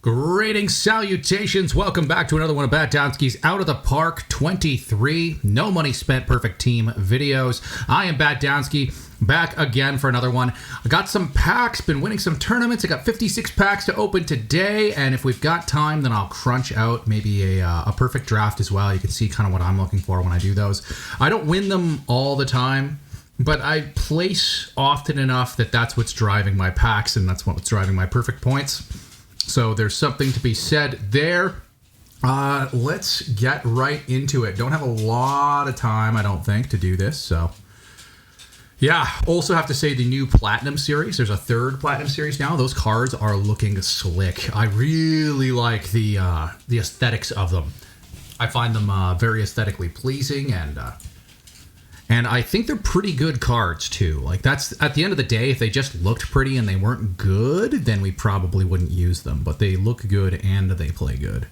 Greetings, salutations. Welcome back to another one of Batdownski's Out of the Park 23 No Money Spent Perfect Team videos. I am Batdownski, back again for another one. I got some packs, been winning some tournaments. I got 56 packs to open today, and if we've got time, then I'll crunch out maybe a perfect draft as well. You can see kind of what I'm looking for when I do those. I don't win them all the time, but I place often enough that that's what's driving my packs, and that's what's driving my perfect points. So there's something to be said there. Let's get right into it. Don't have a lot of time, I don't think, to do this. So, yeah. Also have to say the new Platinum Series. There's a third Platinum Series now. Those cards are looking slick. I really like the aesthetics of them. I find them very aesthetically pleasing, and I think they're pretty good cards, too. Like, that's, at the end of the day, if they just looked pretty and they weren't good, then we probably wouldn't use them. But they look good and they play good.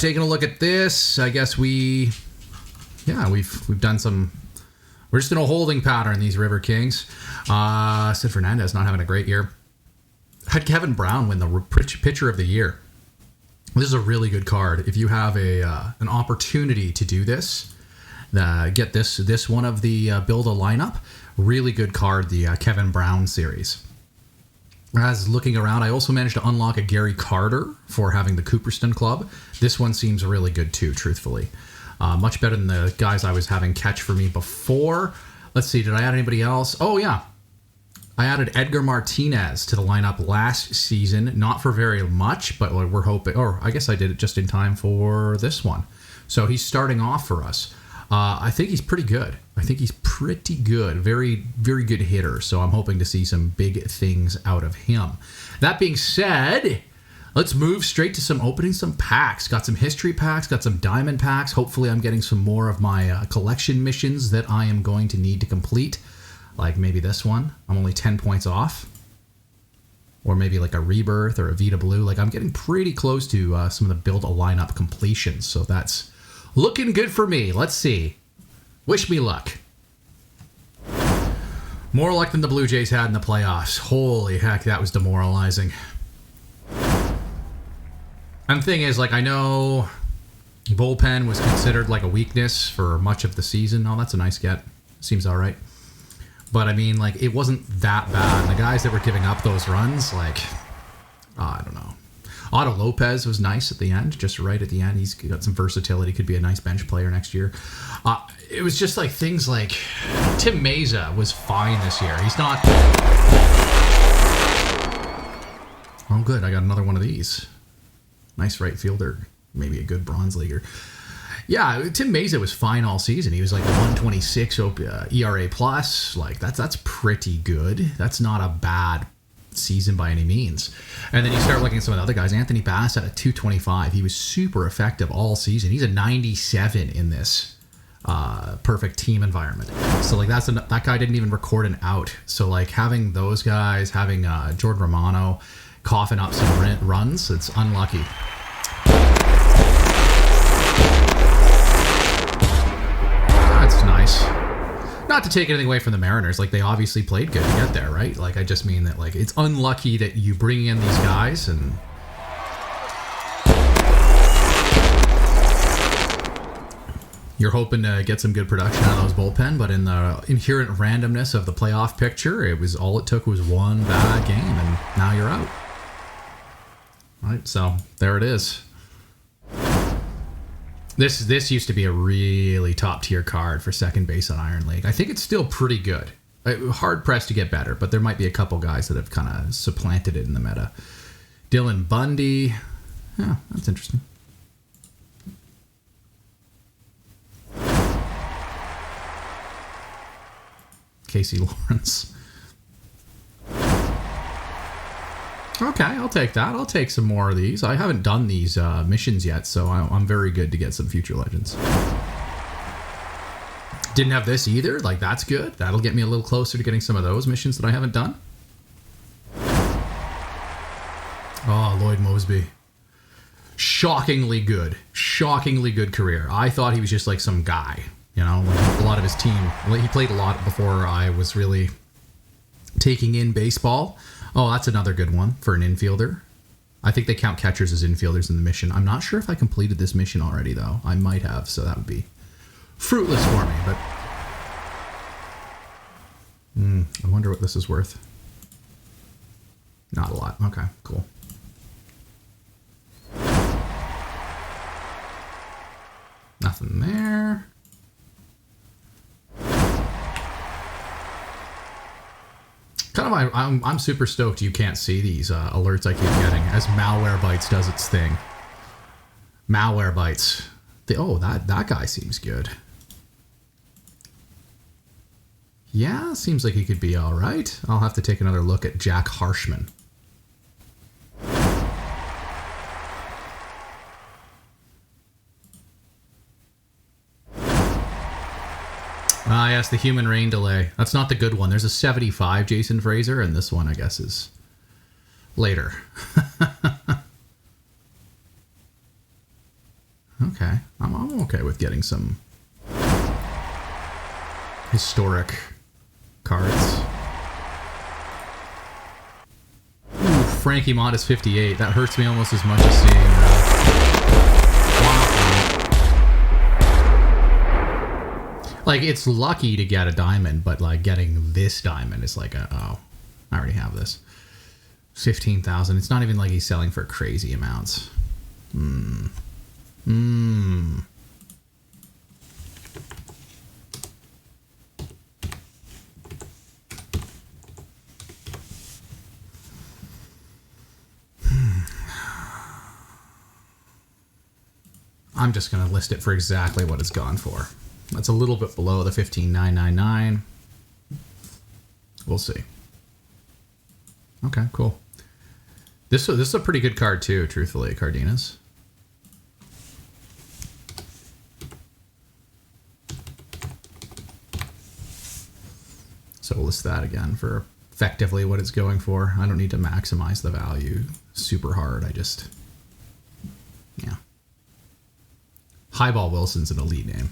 Taking a look at this, I guess we've done some... We're just in a holding pattern, these River Kings. Sid Fernandez not having a great year. Had Kevin Brown win the Pitcher of the Year. This is a really good card. If you have an opportunity to do this... get this one of the build a lineup. Really good card, the Kevin Brown series. As looking around, I also managed to unlock a Gary Carter for having the Cooperston Club. This one seems really good too, truthfully. Much better than the guys I was having catch for me before. Let's see, did I add anybody else? Oh yeah, I added Edgar Martinez to the lineup last season. Not for very much, but we're hoping, or I guess I did it just in time for this one. So he's starting off for us. I think he's pretty good. Very, very good hitter. So I'm hoping to see some big things out of him. That being said, let's move straight to opening some packs. Got some history packs, got some diamond packs. Hopefully I'm getting some more of my collection missions that I am going to need to complete. Like maybe this one. I'm only 10 points off. Or maybe like a Rebirth or a Vita Blue. Like I'm getting pretty close to some of the build a lineup completions. So that's... looking good for me. Let's see. Wish me luck. More luck than the Blue Jays had in the playoffs. Holy heck, that was demoralizing. And the thing is, like, I know bullpen was considered like a weakness for much of the season. Oh, that's a nice get. Seems all right. But, I mean, like, it wasn't that bad. The guys that were giving up those runs, like, I don't know. Otto Lopez was nice at the end, just right at the end. He's got some versatility, could be a nice bench player next year. It was just like things like Tim Meza was fine this year. He's not... Oh, good. I got another one of these. Nice right fielder. Maybe a good bronze leaguer. Yeah, Tim Meza was fine all season. He was like a 126 ERA plus. Like, that's pretty good. That's not a bad season by any means. And then you start looking at some of the other guys. Anthony Bass at a 225. He was super effective all season. He's a 97 in this perfect team environment. So like that guy didn't even record an out. So like having those guys, having Jordan Romano coughing up some runs, it's unlucky. That's nice. Not to take anything away from the Mariners, like they obviously played good to get there, right? Like I just mean that like it's unlucky that you bring in these guys and you're hoping to get some good production out of those bullpen, but in the inherent randomness of the playoff picture, it took was one bad game and now you're out. Right, so there it is. This used to be a really top tier card for second base on Iron League. I think it's still pretty good. Hard pressed to get better, but there might be a couple guys that have kind of supplanted it in the meta. Dylan Bundy. Yeah, that's interesting. Casey Lawrence. Okay, I'll take that. I'll take some more of these. I haven't done these missions yet, so I'm very good to get some Future Legends. Didn't have this either. Like, that's good. That'll get me a little closer to getting some of those missions that I haven't done. Oh, Lloyd Mosby. Shockingly good. Shockingly good career. I thought he was just like some guy. You know, a lot of his team. He played a lot before I was really taking in baseball. Oh, that's another good one for an infielder. I think they count catchers as infielders in the mission. I'm not sure if I completed this mission already, though. I might have, so that would be fruitless for me, but... I wonder what this is worth. Not a lot. Okay, cool. Nothing there. Kind of, I'm super stoked you can't see these alerts I keep getting as Malware Bites does its thing. Malware Bites. Oh, that guy seems good. Yeah, seems like he could be all right. I'll have to take another look at Jack Harshman. Ah, yes, the human rain delay. That's not the good one. There's a 75 Jason Fraser, and this one, I guess, is later. Okay. I'm okay with getting some historic cards. Ooh, Frankie Mott is 58. That hurts me almost as much as seeing... Like, it's lucky to get a diamond, but, like, getting this diamond is like, oh, I already have this. 15,000. It's not even like he's selling for crazy amounts. I'm just going to list it for exactly what it's gone for. That's a little bit below the 15,999. We'll see. Okay, cool. This is a pretty good card too, truthfully, Cardenas. So we'll list that again for effectively what it's going for. I don't need to maximize the value super hard. I just, yeah. Highball Wilson's an elite name.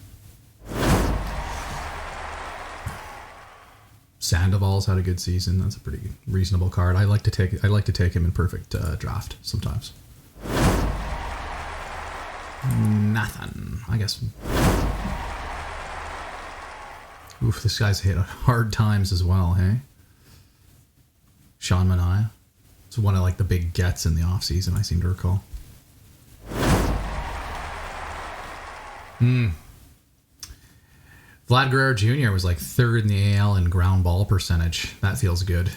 Sandoval's had a good season. That's a pretty reasonable card. I like to take him in perfect draft sometimes. Nothing. I guess. Oof, this guy's hit hard times as well, hey? Sean Manaea. It's one of like the big gets in the offseason, I seem to recall. Vlad Guerrero Jr. was like third in the AL in ground ball percentage. That feels good.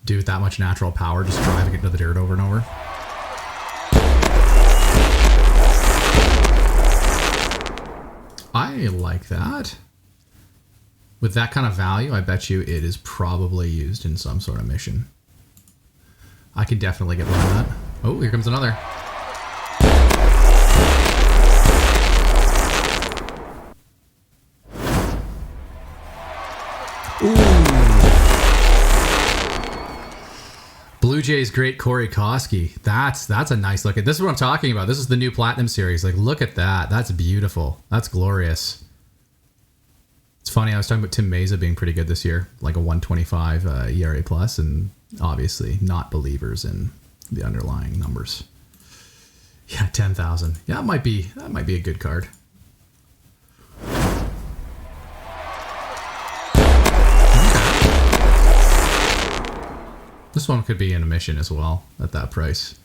Dude with that much natural power, just driving it into the dirt over and over. I like that. With that kind of value, I bet you it is probably used in some sort of mission. I could definitely get behind that. Oh, here comes another. Ooh. Blue Jays great Corey Koski. That's a nice look. This is what I'm talking about. This is the new Platinum Series. Like, look at that. That's beautiful. That's glorious. It's funny. I was talking about Tim Meza being pretty good this year, like a 125 ERA plus, and obviously not believers in the underlying numbers. Yeah, 10,000. Yeah, that might be a good card. This one could be in a mission as well at that price.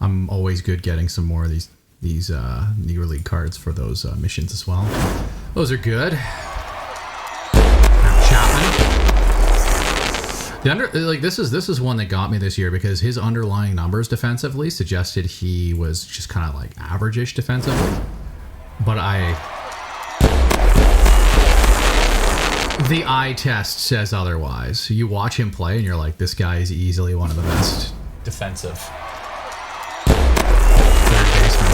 I'm always good getting some more of these Negro League cards for those missions as well. Those are good. Chapman. This is one that got me this year because his underlying numbers defensively suggested he was just kind of like average-ish defensively. But the eye test says otherwise. You watch him play and you're like, this guy is easily one of the best defensive third baseman.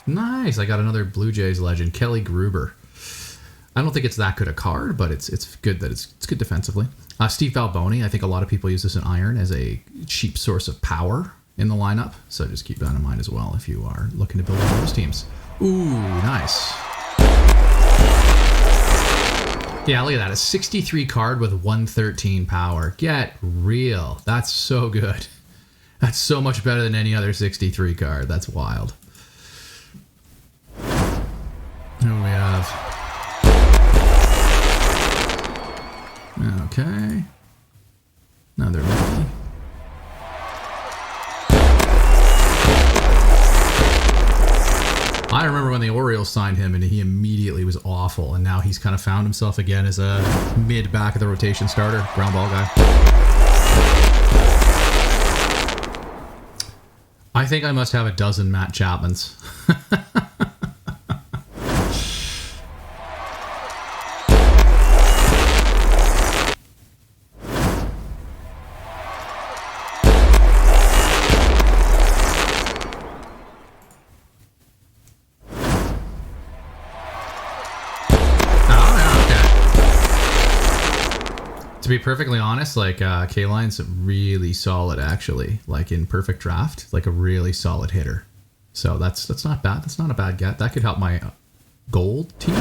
Nice. I got another Blue Jays legend, Kelly Gruber. I don't think it's that good a card, but it's good that it's good defensively. Steve Balboni, I think a lot of people use this in Iron as a cheap source of power in the lineup. So just keep that in mind as well if you are looking to build one of those teams. Ooh, nice. Yeah, look at that. A 63 card with 113 power. Get real. That's so good. That's so much better than any other 63 card. That's wild. Here we have. Okay. Another Mickey. I remember when the Orioles signed him and he immediately was awful, and now he's kind of found himself again as a mid back of the rotation starter, ground ball guy. I think I must have a dozen Matt Chapmans. To be perfectly honest, like K-Line's really solid, actually. Like in perfect draft, like a really solid hitter. So that's not bad. That's not a bad get. That could help my gold team.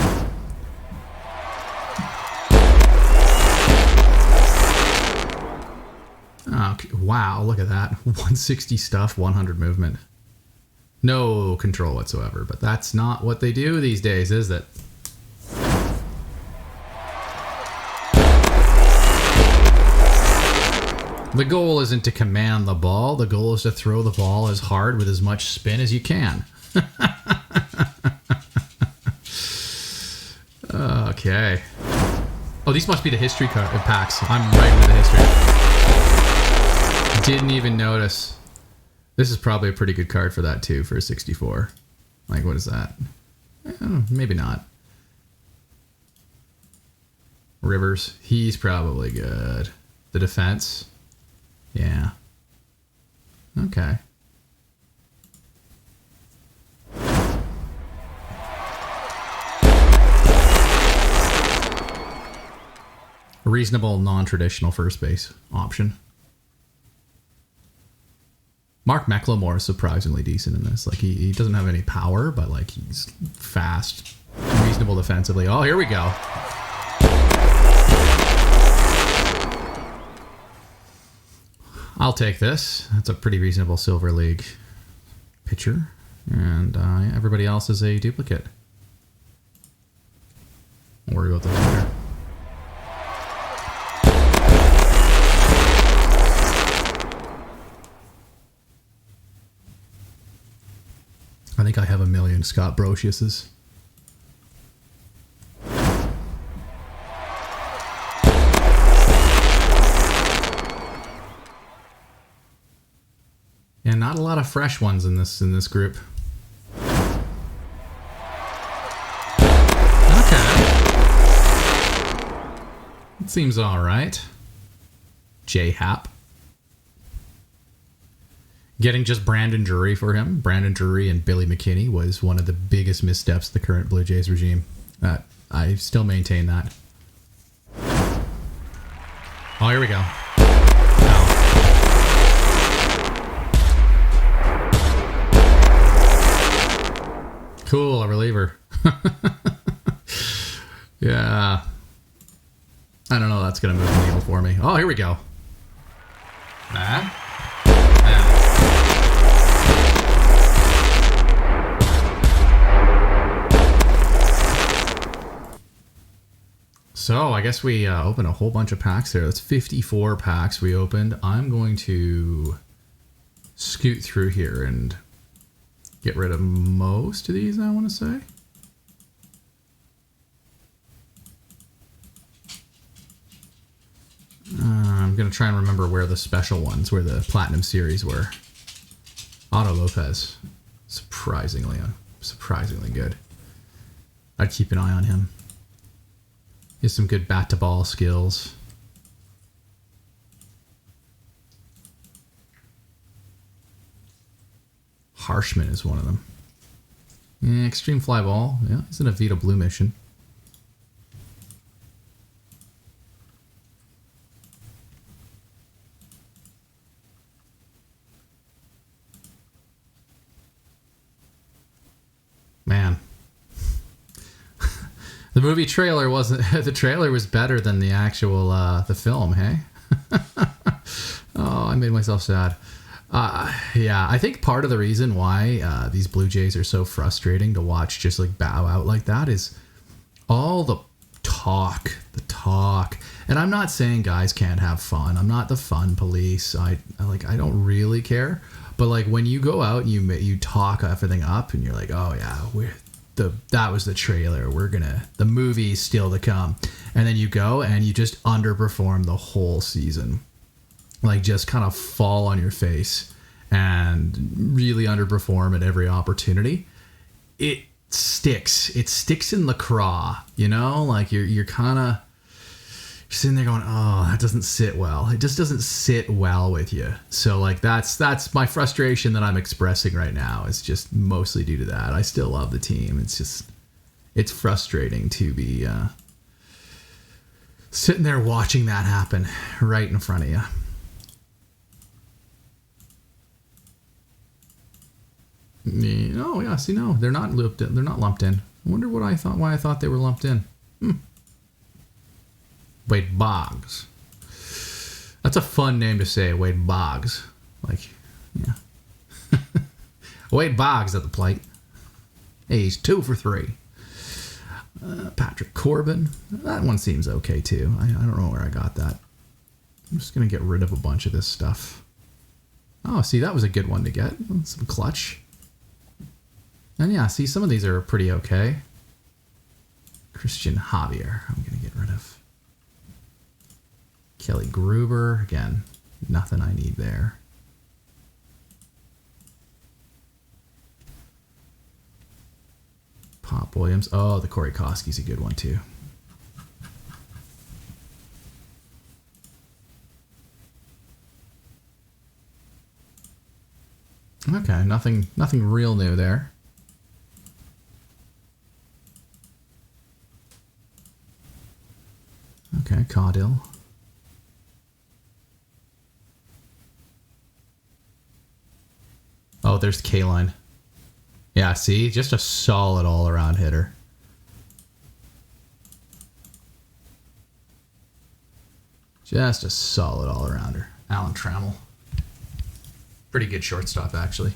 Okay, wow, look at that. 160 stuff, 100 movement. No control whatsoever, but that's not what they do these days, is it? The goal isn't to command the ball. The goal is to throw the ball as hard with as much spin as you can. Okay. Oh, these must be the history packs. I'm right into the history. Didn't even notice. This is probably a pretty good card for that too, for a 64. Like, what is that? Maybe not. Rivers. He's probably good. The defense. Yeah. Okay. A reasonable, non-traditional first base option. Mark McLemore is surprisingly decent in this. Like, he doesn't have any power, but like he's fast, reasonable defensively. Oh, here we go. I'll take this. That's a pretty reasonable Silver League pitcher. And everybody else is a duplicate. Don't worry about those later. I think I have a million Scott Brociouses. And not a lot of fresh ones in this group. Okay. It seems all right. J-Hap. Getting just Brandon Drury for him. Brandon Drury and Billy McKinney was one of the biggest missteps of the current Blue Jays regime. I still maintain that. Oh, here we go. Cool, a reliever. Yeah. I don't know, that's going to move the needle for me. Oh, here we go. So I guess we opened a whole bunch of packs there. That's 54 packs we opened. I'm going to scoot through here and get rid of most of these, I want to say. I'm going to try and remember where the special ones, where the Platinum Series were. Otto Lopez. Surprisingly good. I'd keep an eye on him. He has some good bat-to-ball skills. Harshman is one of them. Yeah, extreme fly ball. Yeah, he's in a Vita Blue mission. Man. The movie trailer wasn't... The trailer was better than the actual... the film, hey? Oh, I made myself sad. Yeah, I think part of the reason why these Blue Jays are so frustrating to watch just like bow out like that is all the talk. And I'm not saying guys can't have fun. I'm not the fun police. I don't really care. But like when you go out and you talk everything up and you're like, oh yeah, that was the trailer. The movie's still to come. And then you go and you just underperform the whole season. Like just kind of fall on your face and really underperform at every opportunity. It sticks. It sticks in the craw, you know? Like you're kind of sitting there going, oh, that doesn't sit well. It just doesn't sit well with you. So like that's my frustration that I'm expressing right now. It's just mostly due to that. I still love the team. It's frustrating to be sitting there watching that happen right in front of you. Oh yeah, see, no, they're not looped in. They're not lumped in. I wonder why I thought they were lumped in. Wade Boggs. That's a fun name to say, Wade Boggs. Like, yeah. Wade Boggs at the plate. Hey, he's 2 for 3. Patrick Corbin. That one seems okay too. I don't know where I got that. I'm just gonna get rid of a bunch of this stuff. Oh, see, that was a good one to get. Some clutch. And yeah, see, some of these are pretty okay. Christian Javier, I'm going to get rid of. Kelly Gruber, again, nothing I need there. Pop Williams. Oh, the Corey Koski's a good one too. Okay, nothing real new there. Okay, Caudill. Oh, there's K-Line. Yeah, see? Just a solid all-around hitter. Just a solid all-arounder. Alan Trammell. Pretty good shortstop, actually.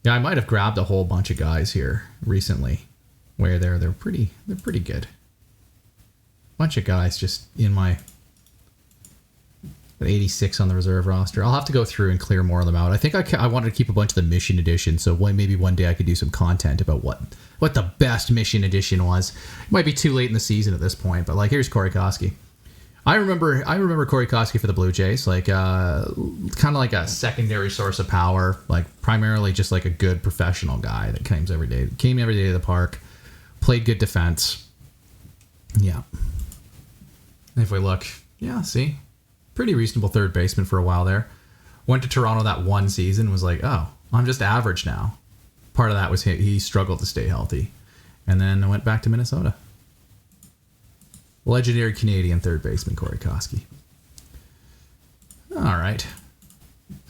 Yeah, I might have grabbed a whole bunch of guys here recently where they're pretty good. Bunch of guys just in my 86 on the reserve roster. I'll have to go through and clear more of them out. I think I wanted to keep a bunch of the mission edition, so maybe one day I could do some content about what the best mission edition was. It might be too late in the season at this point, but like here's Corey Koski. I remember Corey Koski for the Blue Jays, like kind of like a secondary source of power, like primarily just like a good professional guy that came every day to the park, played good defense. Yeah. If we look, yeah, see, pretty reasonable third baseman for a while there. Went to Toronto that one season, was like, oh, I'm just average now. Part of that was he struggled to stay healthy, and then I went back to Minnesota. Legendary Canadian third baseman Corey Koski. All right.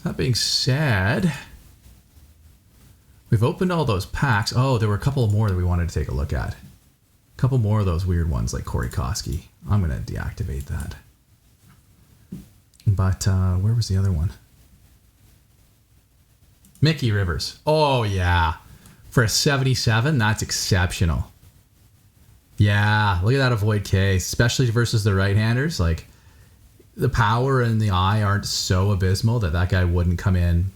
That being said, we've opened all those packs. Oh, there were a couple more that we wanted to take a look at. A couple more of those weird ones like Corey Koski. I'm going to deactivate that. But where was the other one? Mickey Rivers. Oh, yeah. For a 77, that's exceptional. Yeah, look at that avoid K, especially versus the right-handers. Like, the power and the eye aren't so abysmal that guy wouldn't come in,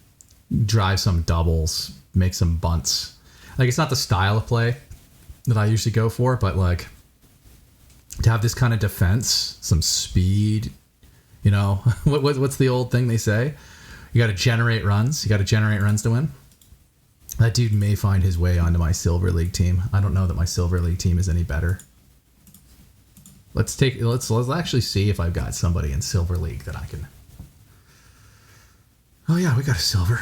drive some doubles, make some bunts. Like, it's not the style of play that I usually go for, but, like, to have this kind of defense, some speed, you know, what's the old thing they say? You got to generate runs. You got to generate runs to win. That dude may find his way onto my Silver League team. I don't know that my Silver League team is any better. Let's actually see if I've got somebody in Silver League that I can. Oh yeah, we got a silver.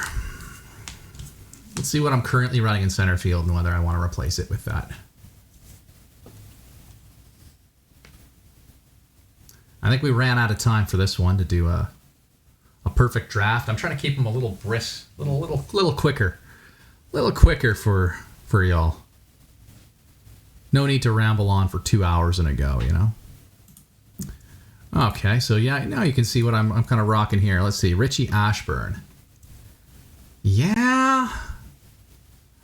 Let's see what I'm currently running in center field and whether I want to replace it with that. I think we ran out of time for this one to do a perfect draft. I'm trying to keep them a little brisk, little quicker. A little quicker for y'all. No need to ramble on for 2 hours and a go, you know? Okay, so yeah, now you can see what I'm kind of rocking here. Let's see, Richie Ashburn. Yeah,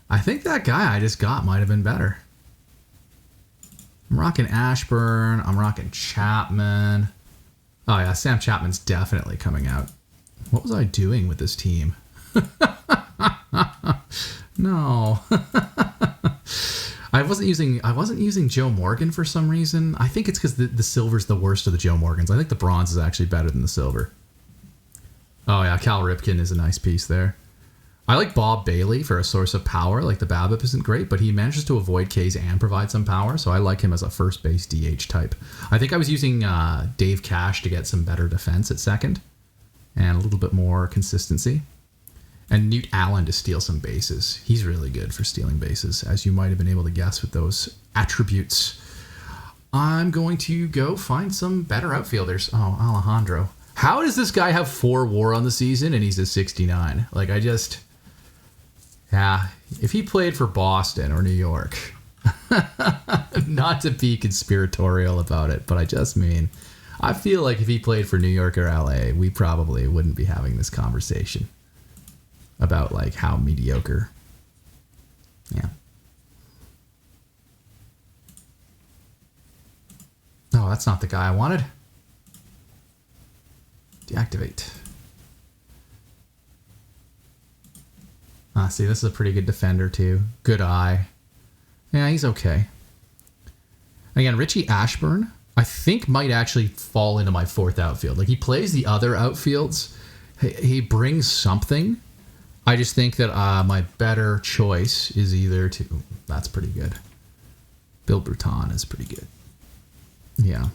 I think that guy I just got might have been better. I'm rocking Ashburn. I'm rocking Chapman. Oh yeah, Sam Chapman's definitely coming out. What was I doing with this team? No. I wasn't using Joe Morgan for some reason. I think it's because the silver's the worst of the Joe Morgans. I think the bronze is actually better than the silver. Oh yeah, Cal Ripken is a nice piece there. I like Bob Bailey for a source of power. Like the BABIP isn't great, but he manages to avoid Ks and provide some power, so I like him as a first base DH type. I think I was using Dave Cash to get some better defense at second and a little bit more consistency. And Newt Allen to steal some bases. He's really good for stealing bases, as you might have been able to guess with those attributes. I'm going to go find some better outfielders. Oh, Alejandro. How does this guy have 4 WAR on the season and he's a 69? Like, yeah, if he played for Boston or New York, not to be conspiratorial about it, but I feel like if he played for New York or LA, we probably wouldn't be having this conversation about like how mediocre. Yeah. Oh, that's not the guy I wanted. Deactivate. See, this is a pretty good defender too. Good eye. Yeah, he's okay. Again, Richie Ashburn, I think might actually fall into my 4th outfield. Like he plays the other outfields. He brings something. I just think that my better choice is either to... That's pretty good. Bill Bruton is pretty good. Yeah.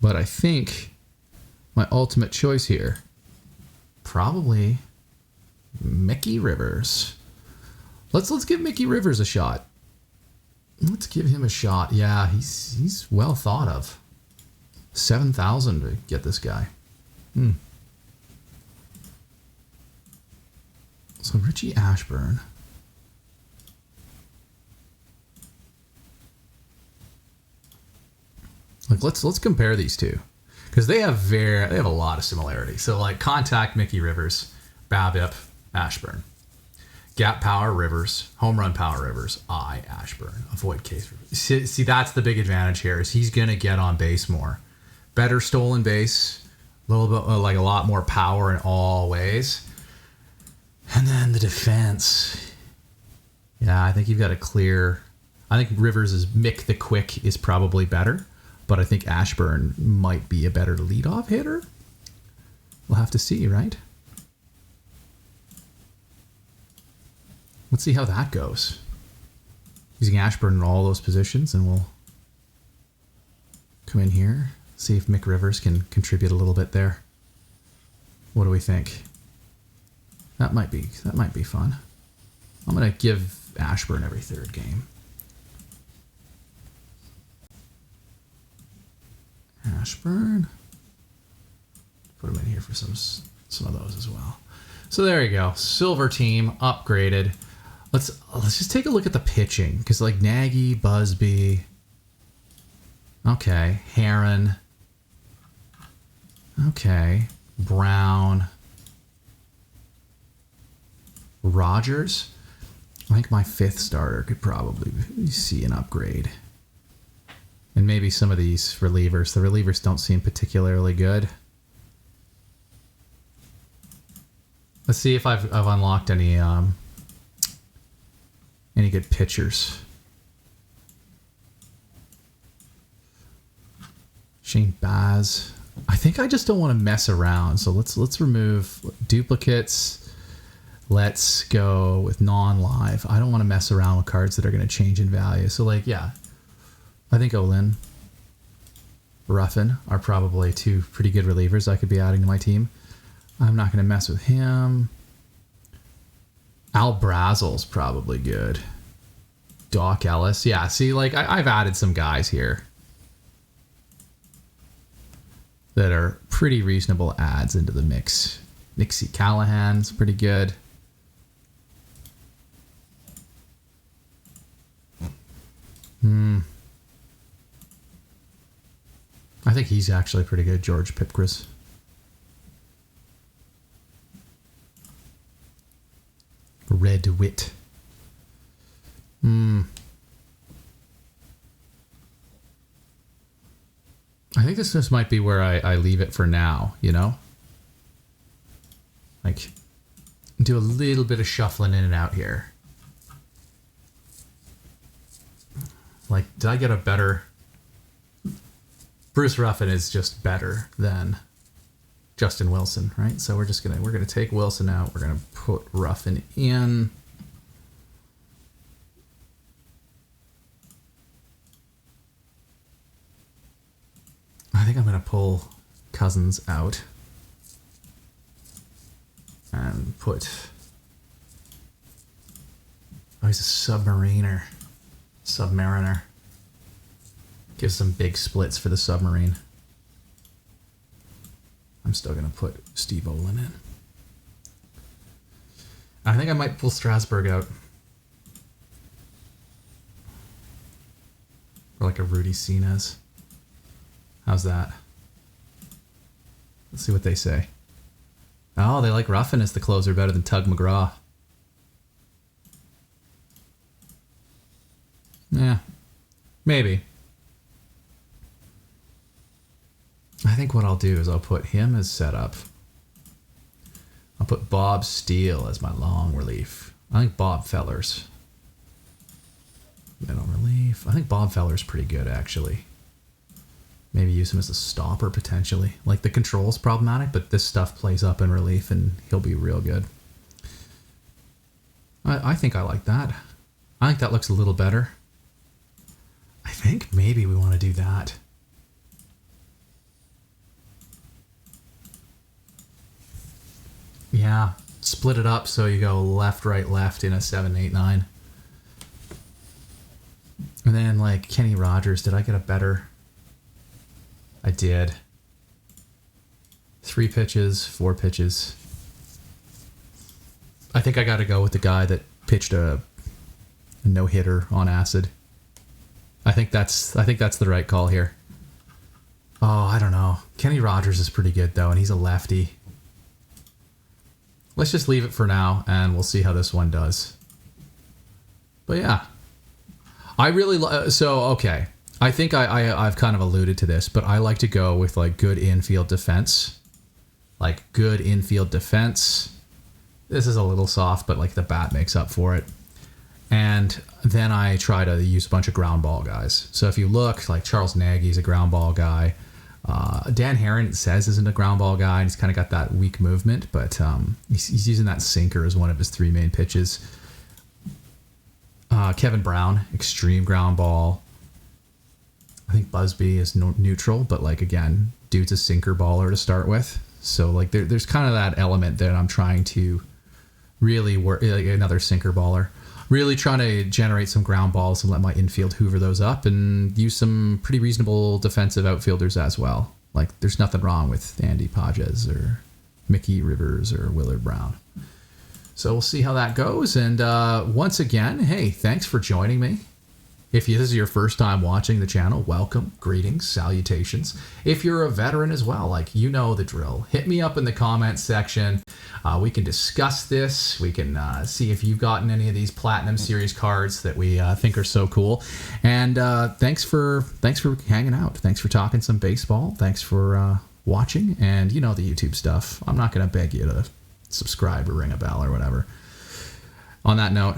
But I think my ultimate choice here, probably Mickey Rivers. Let's give Mickey Rivers a shot. Let's give him a shot. Yeah, he's well thought of. 7,000 to get this guy. So Richie Ashburn. Like let's compare these two, because they have a lot of similarities. So like contact Mickey Rivers, BABIP Ashburn, gap power Rivers, home run power Rivers, Ashburn, avoid case Rivers. See that's the big advantage here is he's gonna get on base more, better stolen base, a little bit like a lot more power in all ways, and then the defense. Yeah, I think you've got a clear. I think Rivers' Mick the Quick is probably better. But I think Ashburn might be a better leadoff hitter. We'll have to see, right? Let's see how that goes. Using Ashburn in all those positions, and we'll come in here, see if Mick Rivers can contribute a little bit there. What do we think? That might be fun. I'm gonna give Ashburn every 3rd game. Ashburn. Put him in here for some of those as well. So there you go. Silver team upgraded. Let's just take a look at the pitching, because like Nagy, Busby. Okay, Heron. Okay, Brown. Rogers. I think my 5th starter could probably see an upgrade. And maybe some of these relievers. The relievers don't seem particularly good. Let's see if I've unlocked any good pitchers. Shane Baz. I think I just don't want to mess around. So let's remove duplicates. Let's go with non-live. I don't want to mess around with cards that are going to change in value. So like, yeah. I think Olin, Ruffin are probably 2 pretty good relievers I could be adding to my team. I'm not going to mess with him. Al Brazel's probably good. Doc Ellis. Yeah, see, like I've added some guys here that are pretty reasonable adds into the mix. Nixie Callahan's pretty good. I think he's actually pretty good, George Pipgris. Red Wit. I think this just might be where I leave it for now, you know? Like, do a little bit of shuffling in and out here. Like, did I get a better... Bruce Ruffin is just better than Justin Wilson, right? So we're gonna take Wilson out. We're gonna put Ruffin in. I think I'm gonna pull Cousins out and put. Oh, he's a Submariner. Gives some big splits for the submarine. I'm still going to put Steve Olin in. I think I might pull Strasburg out. Or like a Rudy Sinez. How's that? Let's see what they say. Oh, they like Ruffin as the closer better than Tug McGraw. Yeah, maybe. I think what I'll do is I'll put him as setup. I'll put Bob Steele as my long relief. I think Bob Feller's middle relief. I think Bob Feller's pretty good, actually. Maybe use him as a stopper, potentially. Like, the control's problematic, but this stuff plays up in relief, and he'll be real good. I think I like that. I think that looks a little better. I think maybe we want to do that. Yeah, split it up so you go left, right, left in a 7, 8, 9. And then, like, Kenny Rogers, did I get a better? I did. 3 pitches, 4 pitches. I think I got to go with the guy that pitched a no-hitter on acid. I think that's the right call here. Oh, I don't know. Kenny Rogers is pretty good, though, and he's a lefty. Let's just leave it for now, and we'll see how this one does. But yeah, I really okay. I think I've kind of alluded to this, but I like to go with like good infield defense, This is a little soft, but like the bat makes up for it. And then I try to use a bunch of ground ball guys. So if you look, like Charles Nagy's a ground ball guy. Dan Herron, it says, isn't a ground ball guy. And he's kind of got that weak movement, but he's using that sinker as one of his 3 main pitches. Kevin Brown, extreme ground ball. I think Busby is neutral, but like, again, dude's a sinker baller to start with. So like there's kind of that element that I'm trying to really work, like another sinker baller. Really trying to generate some ground balls and let my infield hoover those up and use some pretty reasonable defensive outfielders as well. Like, there's nothing wrong with Andy Pages or Mickey Rivers or Willard Brown. So we'll see how that goes. And once again, hey, thanks for joining me. If this is your first time watching the channel, welcome, greetings, salutations. If you're a veteran as well, like, you know the drill. Hit me up in the comments section. We can discuss this. We can see if you've gotten any of these Platinum Series cards that we think are so cool. And thanks for hanging out. Thanks for talking some baseball. Thanks for watching. And you know the YouTube stuff. I'm not going to beg you to subscribe or ring a bell or whatever. On that note,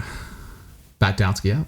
Batdownski out.